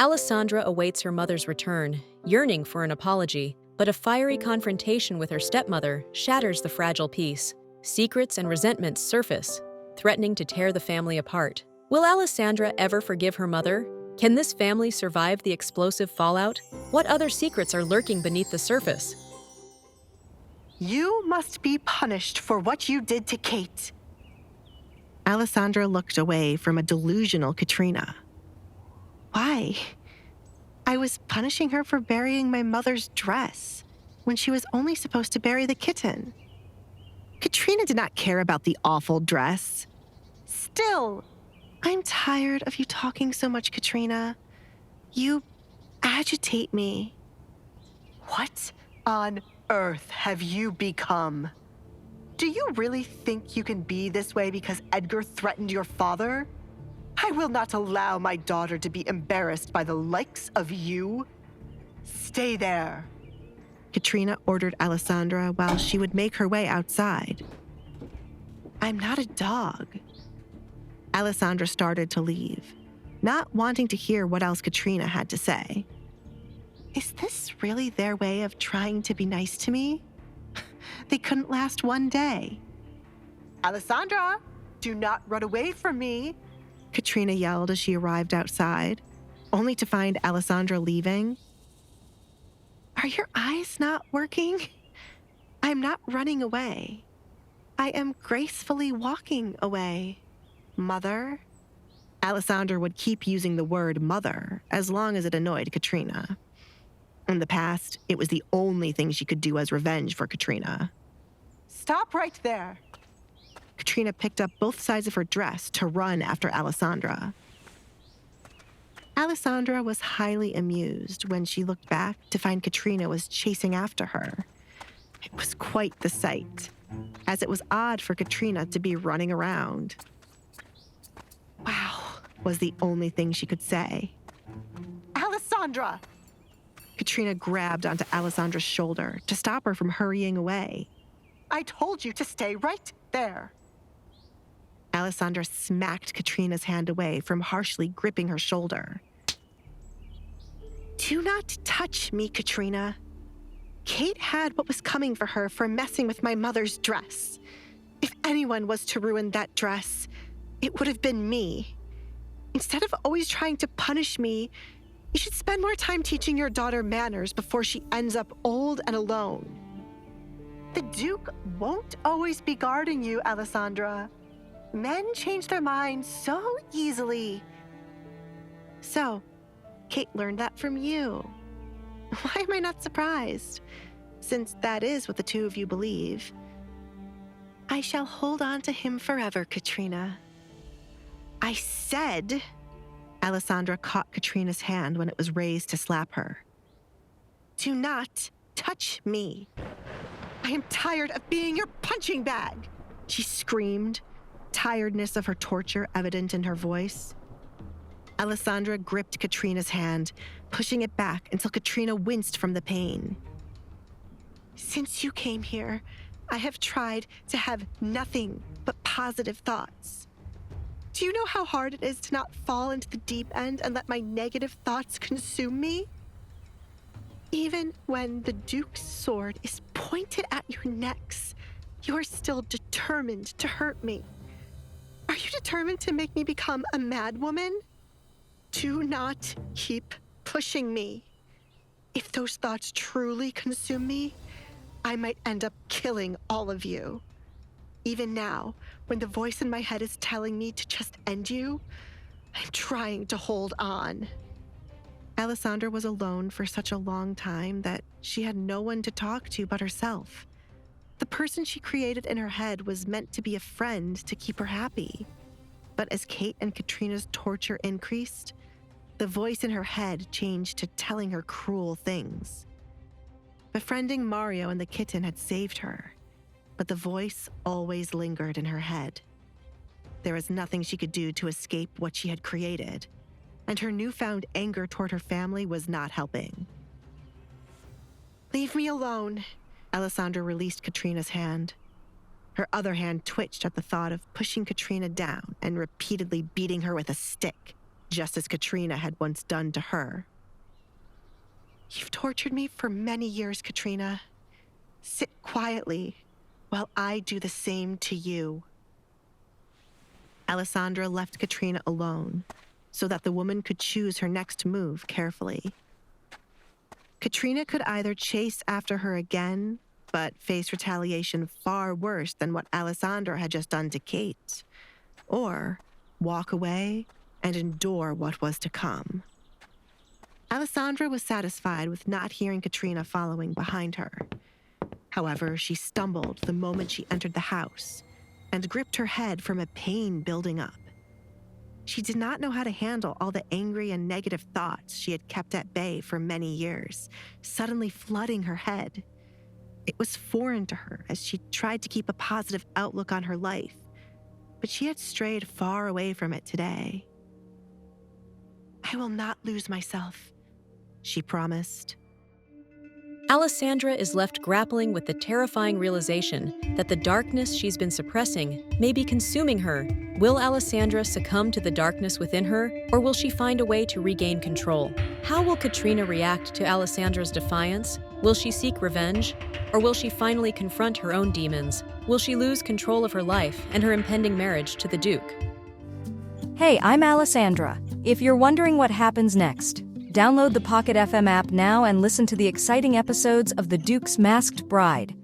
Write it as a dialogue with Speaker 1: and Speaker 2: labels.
Speaker 1: Alessandra awaits her mother's return, yearning for an apology, but a fiery confrontation with her stepmother shatters the fragile peace. Secrets and resentments surface, threatening to tear the family apart. Will Alessandra ever forgive her mother? Can this family survive the explosive fallout? What other secrets are lurking beneath the surface?
Speaker 2: You must be punished for what you did to Kate.
Speaker 3: Alessandra looked away from a delusional Katrina.
Speaker 2: Why? I was punishing her for burying my mother's dress when she was only supposed to bury the kitten.
Speaker 3: Katrina did not care about the awful dress.
Speaker 2: Still, I'm tired of you talking so much, Katrina. You agitate me. What on earth have you become? Do you really think you can be this way because Edgar threatened your father? I will not allow my daughter to be embarrassed by the likes of you. Stay there.
Speaker 3: Katrina ordered Alessandra while she would make her way outside.
Speaker 2: I'm not a dog.
Speaker 3: Alessandra started to leave, not wanting to hear what else Katrina had to say.
Speaker 2: Is this really their way of trying to be nice to me? They couldn't last one day. Alessandra, do not run away from me.
Speaker 3: Katrina yelled as she arrived outside, only to find Alessandra leaving.
Speaker 2: Are your eyes not working? I'm not running away. I am gracefully walking away, Mother.
Speaker 3: Alessandra would keep using the word mother as long as it annoyed Katrina. In the past, it was the only thing she could do as revenge for Katrina.
Speaker 2: Stop right there.
Speaker 3: Katrina picked up both sides of her dress to run after Alessandra. Alessandra was highly amused when she looked back to find Katrina was chasing after her. It was quite the sight, as it was odd for Katrina to be running around. "Wow," was the only thing she could say.
Speaker 2: Alessandra!
Speaker 3: Katrina grabbed onto Alessandra's shoulder to stop her from hurrying away.
Speaker 2: I told you to stay right there.
Speaker 3: Alessandra smacked Katrina's hand away from harshly gripping her shoulder.
Speaker 2: Do not touch me, Katrina. Kate had what was coming for her for messing with my mother's dress. If anyone was to ruin that dress, it would have been me. Instead of always trying to punish me, you should spend more time teaching your daughter manners before she ends up old and alone. The Duke won't always be guarding you, Alessandra. Men change their minds so easily. So, Kate learned that from you. Why am I not surprised? Since that is what the two of you believe. I shall hold on to him forever, Katrina. I said...
Speaker 3: Alessandra caught Katrina's hand when it was raised to slap her.
Speaker 2: Do not touch me. I am tired of being your punching bag,
Speaker 3: she screamed, tiredness of her torture evident in her voice. Alessandra gripped Katrina's hand, pushing it back until Katrina winced from the pain.
Speaker 2: Since you came here, I have tried to have nothing but positive thoughts. Do you know how hard it is to not fall into the deep end and let my negative thoughts consume me? Even when the Duke's sword is pointed at your necks, you are still determined to hurt me. Are you determined to make me become a madwoman? Do not keep pushing me. If those thoughts truly consume me, I might end up killing all of you. Even now, when the voice in my head is telling me to just end you, I'm trying to hold on.
Speaker 3: Alessandra was alone for such a long time that she had no one to talk to but herself. The person she created in her head was meant to be a friend to keep her happy. But as Kate and Katrina's torture increased, the voice in her head changed to telling her cruel things. Befriending Mario and the kitten had saved her, but the voice always lingered in her head. There was nothing she could do to escape what she had created, and her newfound anger toward her family was not helping.
Speaker 2: Leave me alone.
Speaker 3: Alessandra released Katrina's hand. Her other hand twitched at the thought of pushing Katrina down and repeatedly beating her with a stick.
Speaker 2: just as Katrina had once done to her. "You've tortured me for many years, Katrina. Sit quietly while I do the same to you." Alessandra left Katrina alone so that the woman could choose her next move carefully. Katrina could either chase after her again, but face retaliation far worse than what Alessandra had just done to Kate, or walk away and endure what was to come. Alessandra was satisfied with not hearing Katrina following behind her. However, she stumbled the moment she entered the house and gripped her head from a pain building up. She did not know how to handle all the angry and negative thoughts she had kept at bay for many years, suddenly flooding her head. It was foreign to her as she tried to keep a positive outlook on her life, but she had strayed far away from it today. "I will not lose myself," she promised.
Speaker 1: Alessandra is left grappling with the terrifying realization that the darkness she's been suppressing may be consuming her. Will Alessandra succumb to the darkness within her, or will she find a way to regain control? How will Katrina react to Alessandra's defiance? Will she seek revenge? Or will she finally confront her own demons? Will she lose control of her life and her impending marriage to the Duke?
Speaker 4: Hey, I'm Alessandra. If you're wondering what happens next, download the Pocket FM app now and listen to the exciting episodes of The Duke's Masked Bride.